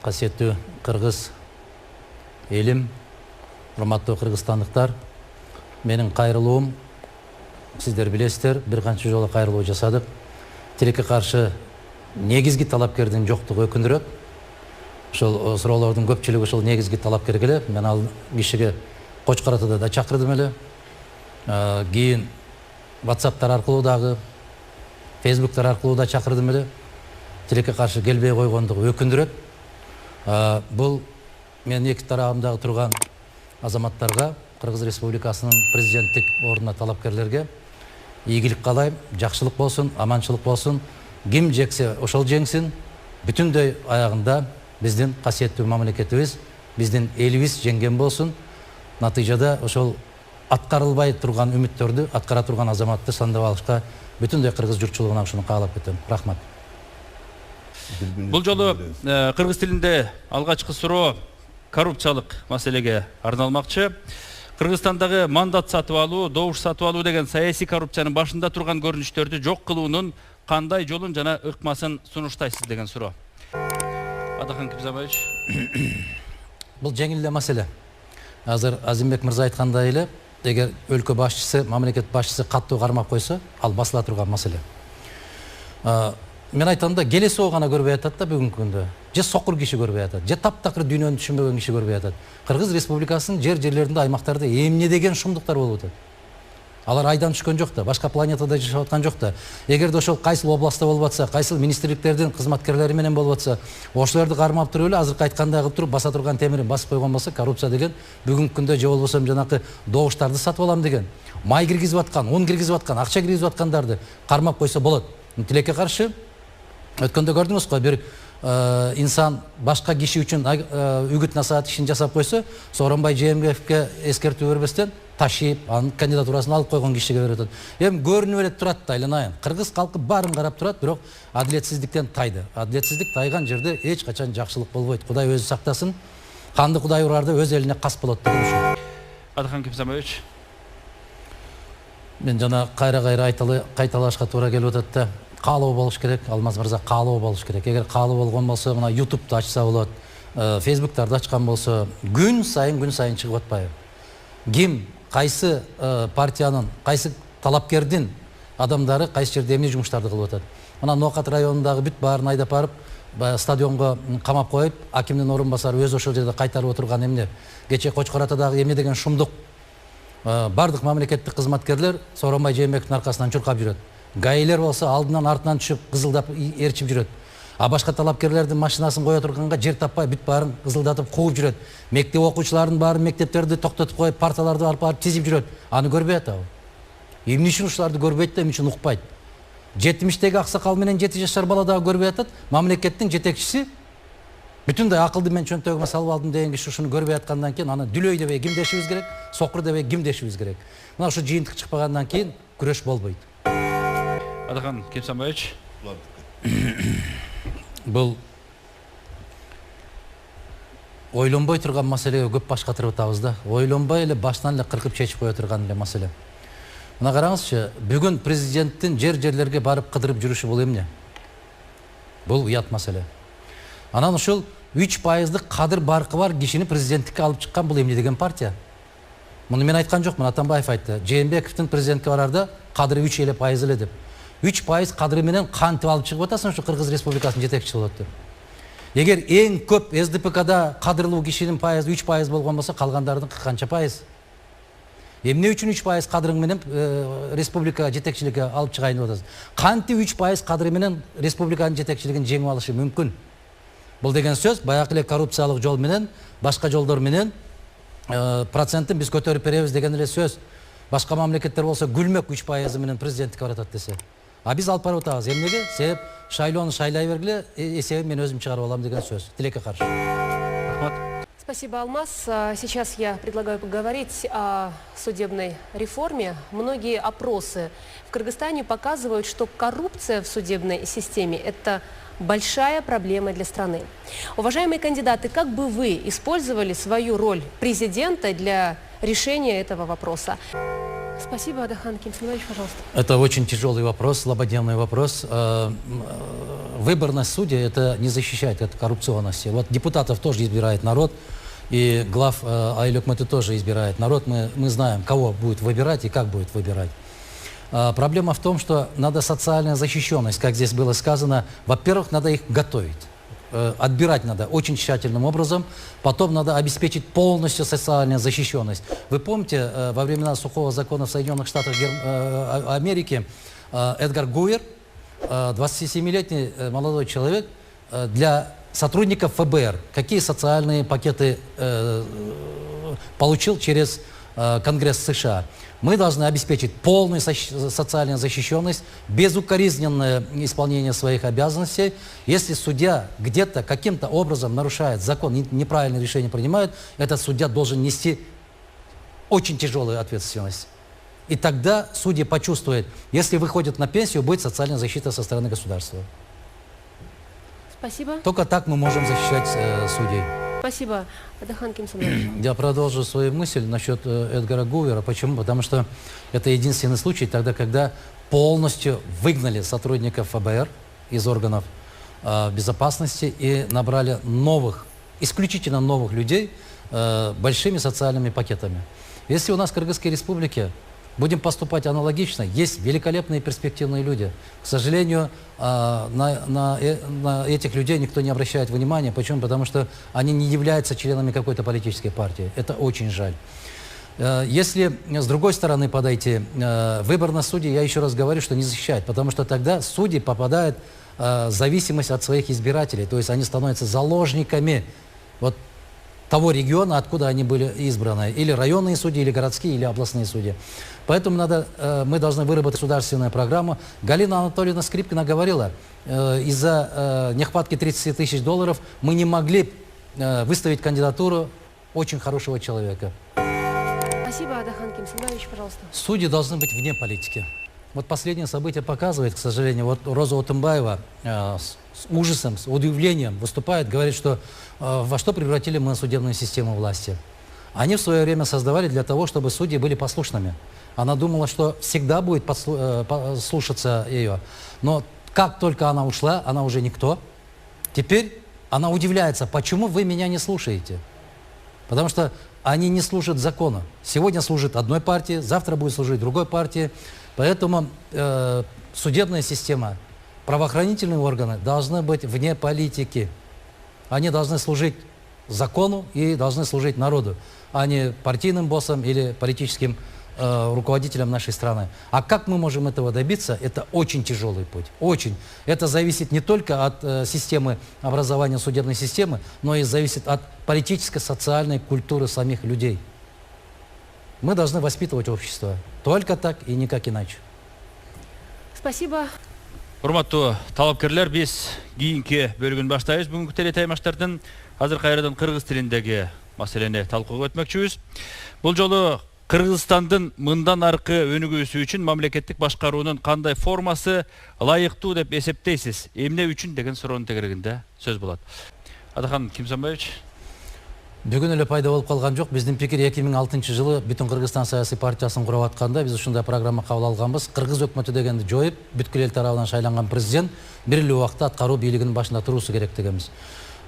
Қасиетті Қырғыз елім, құрметті қырғызстандықтар, менің қайрылуым, сіздер білесіздер, бір қанша жолы қайрылу жасадық. Тилекке қарсы негізгі талапкердің жоқтығы өкіндірек. Ошол суроолордун көпчүлүгү ошол негизги талапкер келе. Мен ал кишиге Кочкаратыда да чакырдым эле. Кийин WhatsApp'тар аркылуу дагы, Facebook'тар аркылуу да чакырдым эле. Тилекке каршы келбей койгондугу өкүндүрөт. Бул мен эки тарабымдагы турган азаматтарга, Кыргыз Республикасынын президенттик ордуна талапкерлерге ийгилик каалайм, жакшылык болсун, аманчылык болсун. Ким жексе ошол жеңсин. Бүтүндөй аягында биздин касиеттүү мамлекетибиз, биздин элибиз жеңген болсун. Натыйжада ошол аткарылбай турган үмүттөрдү аткара турган азаматты сандап алышка бүтүндөй кыргыз журтчулугуна ушуну каалап кетем. Рахмат. Бул жолу кыргыз тилинде алгачкы суроо коррупциялык маселеге арналмакчы. Кыргызстандагы мандат сатып алуу, добуш сатып алуу деген саясий коррупциянын башында турган көрүнүштөрдү жок кылуунун кандай жолун жана ыкмасын сунуштайсыз деген суроо. Адахан Кибзабаевич. Бул жеңил эле маселе. Азыр Азимбек мырза айткандай эле, эгер өлкө башчысы, мамлекет башчысы каттуу кармап койсо, ал басыла турган маселе. Мен айтамда, келесоо гана көрбөй атат да бүгүнкү күндө. Же сокур киши көрбөй атат, же таптакыр дүйнөнү түшүнбөгөн киши көрбөй атат. Кыргыз Республикасынын жерлеринде, аймактарда эмне деген шумдуктар болуп атат. Алар айдан түшкөн жок да, башка планетада жашап аткан жок да. Эгерде ошол кайсыл областта болуп атса, кайсыл министрликтердин кызматкерлери менен болуп атса, ошолорду кармап туруп эле азыркы айткандай кылып туруп баса турган темирин басып койгон болсо, коррупция деген бүгүнкү күндө же болбосо жанакы добуштарды сатып алам деген, май киргизип аткан, ун киргизип аткан, акча киргизип аткандарды кармап койсо болот. Тилекке каршы өткөндө көрдүңүз го, бир инсан башка киши үчүн үгүт насаат ишин жасап койсо, Сооронбай Жээнбековке эскертүү бербестен ташип, анын кандидатурасын алып койгон кишиге берет. Эми көрүнүп эле турат да, айылайын. Кыргыз калкы баарын карап турат, бирок адилетсиздиктен тайды. Адилетсиздик тайган жерде эч качан жакшылык болбойт. Кудай өзү сактасын. Канды Кудай урарды өз элине кас болот деген ушул. Адахан Кибзабаевич. Мен жана кайра кайталашка туура келип атат да. Каалоо болуш керек, Алмаз мырза, каалоо болуш керек. Эгер каалоо болгон болсо, мына YouTube'ду ачса болот, Facebook'тарды ачкан болсо, күн сайын чыгып атпайбы? Ким, кайсы партиянын, кайсы талапкердин адамдары кайсы жерде эмне жумуштарды кылып атат? Мына Ноокат районундагы бүт баарын айдап барып, стадионго камап коюп, акимдин орун басары өзү ошол жерде кайтарып отурган эмне? Кече Кочкаратадагы эмне деген шумдук? Бардык мамлекеттик кызматкерлер Сооронбай Жээнбековдун аркасынан чуркап жүрөт. Гаилер болсо алдынан артынан түшүп кызылдап ээрчип жүрөт. А башка талапкерлердин машинасын кое турганга жер таппай бүт баарын кызылдатып кууп жүрөт. Мектеп окуучуларын баарын мектептерди токтотуп коюп, парталарды алып тизип жүрөт. Аны көрбөй атабы? Эмне үчүн ушуларды көрбөйт да, эмне үчүн укпайт? 70-теги аксакал менен 7 жашар бала дагы көрбөй атат. Мамлекеттин жетекчиси бүтүндөй акылды мен чөнтөгүмө салып алдым деген киши ушуну көрбөй аткандан кийин аны дүлөй дебей ким дешибиз керек, сокур дебей ким дешибиз керек. Мына ушу жыйынтык чыкпагандан кийин күрөш болбойт. Адахан Кибзабаевич. Бул ойлонбой турган маселеге көп баш катырып атабыз да. Ойлонбой эле баштан эле кыркып чечип кое турган эле маселе. Мына караңызчы, бүгүн президенттин жерлерге барып кыдырып жүрүшү бул эмне? Бул уят маселе. Анан ушул 3%дык кадыр баркы бар кишини президенттикке алып чыккан бул эмне деген партия? Муну мен айткан жокмун, Атамбаев айтты. Жээнбековдун президентке барарда кадыры 3% эле деп. 3% кадыры менен кантип алып чыгып атасың ушу Кыргыз Республикасынын жетекчиси болот деп. Эгер эң көп СДПКда кадырлуу кишинин пайызы 3% болгон болсо, калгандардын канча пайыз? Эмне үчүн 3% кадырың менен республика жетекчилиги алып чыгайын деп атасың? Кантип 3% кадыры менен республиканын жетекчилигин жеңип алышы мүмкүн? Бул деген сөз баягы эле коррупциялык жол менен, башка жолдор менен процентин биз көтөрүп беребиз деген эле сөз. Башка мамлекеттер болсо күлмөк 3% менен президенттикке баратат десе. А биз алып барып атабыз. Эмнеге? Себеп шайлоону шайлай бергиле, эсебин мен өзүм чыгарып алам деген сөз. Тилекке каршы. Спасибо, Алмаз. Сейчас я предлагаю поговорить о судебной реформе. Многие опросы в Кыргызстане показывают, что коррупция в судебной системе – это большая проблема для страны. Уважаемые кандидаты, как бы вы использовали свою роль президента для решения этого вопроса? Спасибо, Адахан Кимсанбаевич, пожалуйста. Это очень тяжелый вопрос, злободневный вопрос. Выборность судей это не защищает от коррупционности. Вот депутатов тоже избирает народ, и глав Айлюкматы тоже избирает народ. Мы знаем, кого будет выбирать и как будет выбирать. Проблема в том, что надо социальная защищенность, как здесь было сказано. Во-первых, надо их готовить. Отбирать надо очень тщательным образом, потом надо обеспечить полностью социальную защищенность. Вы помните, во времена сухого закона в Соединенных Штатах Америки Эдгар Гувер, 27-летний молодой человек, для сотрудников ФБР, какие социальные пакеты получил через Конгресс США. Мы должны обеспечить полную социальную защищенность, безукоризненное исполнение своих обязанностей. Если судья где-то каким-то образом нарушает закон, неправильное решение принимает, этот судья должен нести очень тяжелую ответственность. И тогда судьи почувствуют, если выходят на пенсию, будет социальная защита со стороны государства. Спасибо. Только так мы можем защищать судей. Спасибо, Адахан Кимсанбаевич. Я продолжу свою мысль насчет Эдгара Гувера. Почему? Потому что это единственный случай тогда, когда полностью выгнали сотрудников ФБР из органов безопасности и набрали новых, исключительно новых людей большими социальными пакетами. Если у нас в Кыргызской республике будем поступать аналогично, есть великолепные перспективные люди. К сожалению, на этих людей никто не обращает внимания. Почему? Потому что они не являются членами какой-то политической партии. Это очень жаль. Если с другой стороны подойти, выбор на судей, я еще раз говорю, что не защищает, потому что тогда судьи попадают в зависимость от своих избирателей, то есть они становятся заложниками вот того региона, откуда они были избраны, или районные судьи, или городские, или областные судьи. Поэтому мы должны выработать государственную программу. Галина Анатольевна Скрипкина говорила, из-за нехватки 30 тысяч долларов мы не могли выставить кандидатуру очень хорошего человека. Спасибо, Адахан Кимсанбаевич, пожалуйста. Судьи должны быть вне политики. Вот последнее событие показывает, к сожалению, вот Роза Отымбаева с ужасом, с удивлением выступает, говорит, что во что превратили мы судебную систему власти. Они в свое время создавали для того, чтобы судьи были послушными. Она думала, что всегда будет слушаться ее. Но как только она ушла, она уже никто. Теперь она удивляется, почему вы меня не слушаете? Потому что они не служат закону. Сегодня служит одной партии, завтра будет служить другой партии. Поэтому судебная система, правоохранительные органы должны быть вне политики. Они должны служить закону и должны служить народу, а не партийным боссам или политическим руководителям нашей страны. А как мы можем этого добиться? Это очень тяжелый путь. Очень. Это зависит не только от системы образования судебной системы, но и зависит от политической, социальной культуры самих людей. Мы должны воспитывать общество. Только так и никак иначе. Спасибо. Урматтуу талапкерлер, биз кийинки бөлүгүн баштайбыз. Бүгүнкү телетаймаштардын азыр кайрадан кыргыз тилиндеги маселени талкууга өтмөкчүбүз. Бул жолу Кыргызстандын мындан аркы өнүгүүсү үчүн мамлекеттик башкаруунун кандай формасы ылайыктуу деп эсептейсиз? Эмне үчүн деген суроонун тегерегинде сөз болот. Адахан Кимсанбаевич. Бүгүн эле пайда болуп калган жок. Биздин пикир 2006 жылы бүтүн Кыргызстан саясий партиясын куруп атканда биз ушундай программа кабыл алганбыз. Кыргыз өкмөтү дегенди жоюп, бүткүл эл тарабынан шайланган президент бир эле убакта аткаруу бийлигинин башында туруусу керек дегенбиз.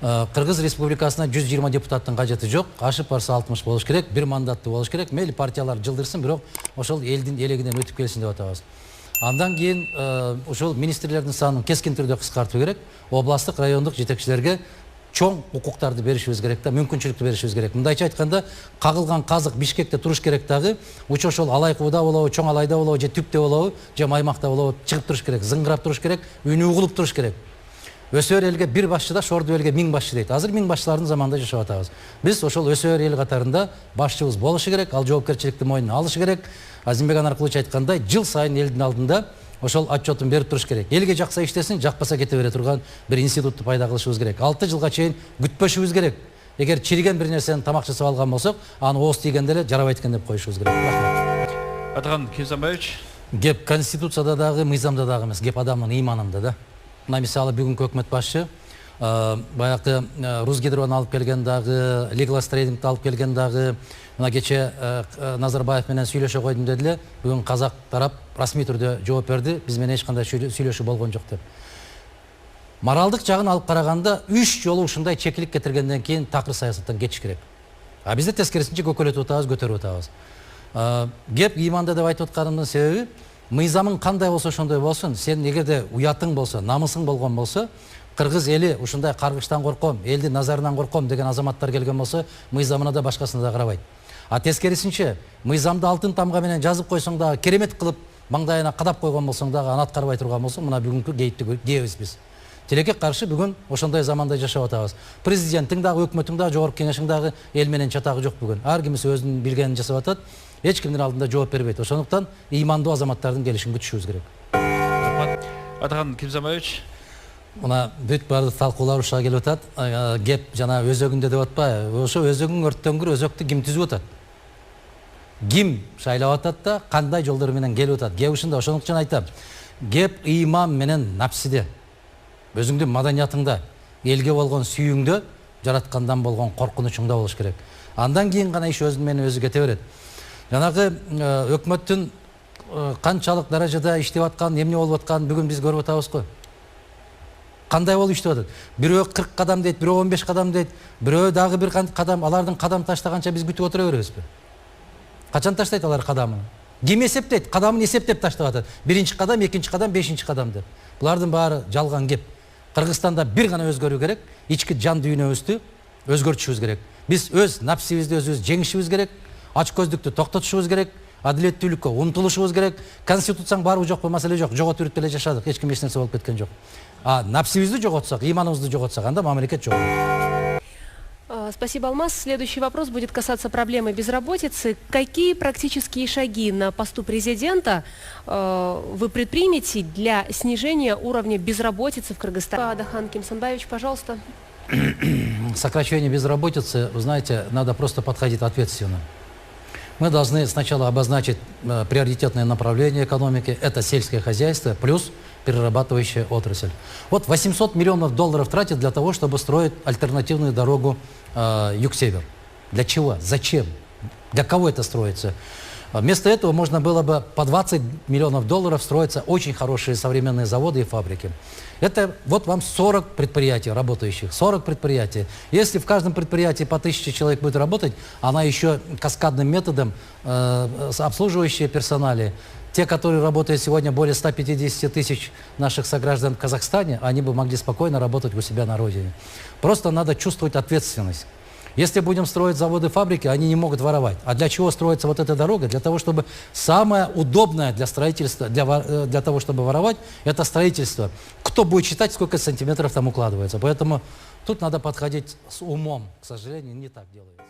Кыргыз республикасына 120 депутаттын кажети жок, ашып барса 60 болуш керек, бир мандаттуу болуш керек. Мейли партиялар жылдырсын, бирок ошол элдин элегинен өтүп келсин деп атабыз. Андан кийин ошол министрлердин санын кескин түрдө кыскартуу керек, областтык, райондук жетекчилерге чоң укуктарды беришибиз керек да, мүмкүнчүлүктү беришибиз керек. Мындайча айтканда, кагылган казык Бишкекте туруш керек дагы, ошол Алайкууда болобу, Чоң Алайда болобу, же Түптө болобу, же Маймакта болобу, чыгып туруш керек, зыңгырап туруш керек, үнү угулуп туруш керек. Өсөөр элге бир башчы да шорду элге 1000 башчы дейт. Азыр 1000 башчылардын заманында жашап атабыз. Биз ошол өсөөр эл катарында башчыбыз болушу керек, ал жоопкерчиликти мойнуна алышы керек. Азимбек Анаркулович айткандай, жыл сайын элдин алдында ошол отчетун берип туруш керек. Элге жакса иштесин, жакпаса кете бере турган бир институтту пайда кылышыбыз керек. 6 жылга чейин күтпөшүбүз керек. Эгер чириген бир нерсени тамак жасап алган болсок, аны ооз тийгенде эле жарабайт экен деп коюшубуз керек. Рахмат. Адахан Кимсанбаевич. Геп конституцияда дагы, мыйзамда дагы эмес, геп адамдын ыйманында да. Мына мисалы бүгүнкү өкмөт башчы баягы Русгидроны алып келген дагы, Леглас трейдингти алып келген дагы, Мына кече Назарбаев менен сүйлөшө койдум дедиле. Бүгүн казак тарап расмий түрдө жооп берди. Биз менен эч кандай сүйлөшүү болгон жок деп. Моралдык жагын алып караганда 3 жолу ушундай чекилик кетиргенден кийин такыр саясаттан кетиш керек. А бизде тескерисинче көкөлөтүп атабыз, көтөрүп атабыз. Геп иманда деп айтып атканымдын себеби, мыйзамың кандай болсо ошондой болсун, сен эгерде уятың болсо, намысың болгон болсо, кыргыз эли ушундай каргыштан корком, элдин назарынан корком деген азаматтар келген болсо, мыйзамына да башкасына да карабайт. А тескерисинче, мыйзамды алтын тамга менен жазып койсоң дагы, керемет кылып маңдайына кадап койгон болсоң дагы, аны аткарбай турган болсоң, мына бүгүнкү кейипти кийебиз биз. Тилекке каршы бүгүн ошондой заманда жашап атабыз. Президенттиң дагы, өкмөттүң дагы, жогорку кеңештин дагы эл менен чатагы жок бүгүн. Ар кимиси өзүнүн билгенин жасап атат. Эч кимдин алдында жооп бербейт. Ошондуктан ыймандуу азаматтардын келишин күтүшүбүз керек. Рахмат. Атаган Кимзамаевич. Мына бүт баарды талкуулар ушуга келип атат. Кеп жана өзөгүндө деп атпайбы? Ошо өзөгүң өрттөнгүр, өзөктү ким түзүп атат? Ким шайлап атат да, кандай жолдор менен келип атат? Кеп ушунда, ошондук үчүн айтам. Кеп ыйман менен напсиде, өзүңдүн маданиятыңда, элге болгон сүйүүңдө, жараткандан болгон коркунучуңда болуш керек. Андан кийин гана иш өзү менен өзү кете берет. Жанагы өкмөттүн канчалык даражада иштеп атканын, эмне болуп атканын бүгүн биз көрүп атабыз го. Кандай болуп иштеп атат? Бирөө 40 кадам дейт, бирөө 15 кадам дейт, бирөө дагы бир кадам, алардын кадам таштаганча биз күтүп отура беребизби? Качан таштайт алар кадамын? Ким эсептейт? Кадамын эсептеп таштап атат. Биринчи кадам, экинчи кадам, бешинчи кадам деп. Булардын баары жалган кеп. Кыргызстанда бир гана өзгөрүү керек, ички жан дүйнөбүздү өзгөртүшүбүз керек. Биз өз напсибизди өзүбүз жеңишибиз керек, ачкөздүктү токтотушубуз керек, адилеттүүлүккө умтулушубуз керек. Конституцияң барбы жокпу маселе жок, жоготуп жүрүп эле жашадык, эч ким эч нерсе болуп кеткен жок. А напсибизди жоготсак, иманыбызды жоготсак, анда мамлекет жок. Спасибо, Алмаз. Следующий вопрос будет касаться проблемы безработицы. Какие практические шаги на посту президента вы предпримете для снижения уровня безработицы в Кыргызстане? Адахан Кимсанбаевич, пожалуйста. Сокращение безработицы, вы знаете, надо просто подходить ответственно. Мы должны сначала обозначить приоритетное направление экономики. Это сельское хозяйство плюс перерабатывающая отрасль. Вот 800 миллионов долларов тратят для того, чтобы строить альтернативную дорогу юг-север. Для чего? Зачем? Для кого это строится? Вместо этого можно было бы по 20 миллионов долларов строиться очень хорошие современные заводы и фабрики. Это вот вам 40 предприятий работающих, 40 предприятий. Если в каждом предприятии по 1000 человек будет работать, она еще каскадным методом, обслуживающие персонали, те, которые работают сегодня, более 150 тысяч наших сограждан в Казахстане, они бы могли спокойно работать у себя на родине. Просто надо чувствовать ответственность. Если будем строить заводы, фабрики, они не могут воровать. А для чего строится вот эта дорога? Для того, чтобы самое удобное для строительства, для того, чтобы воровать, это строительство. Кто будет считать, сколько сантиметров там укладывается? Поэтому тут надо подходить с умом. К сожалению, не так делается.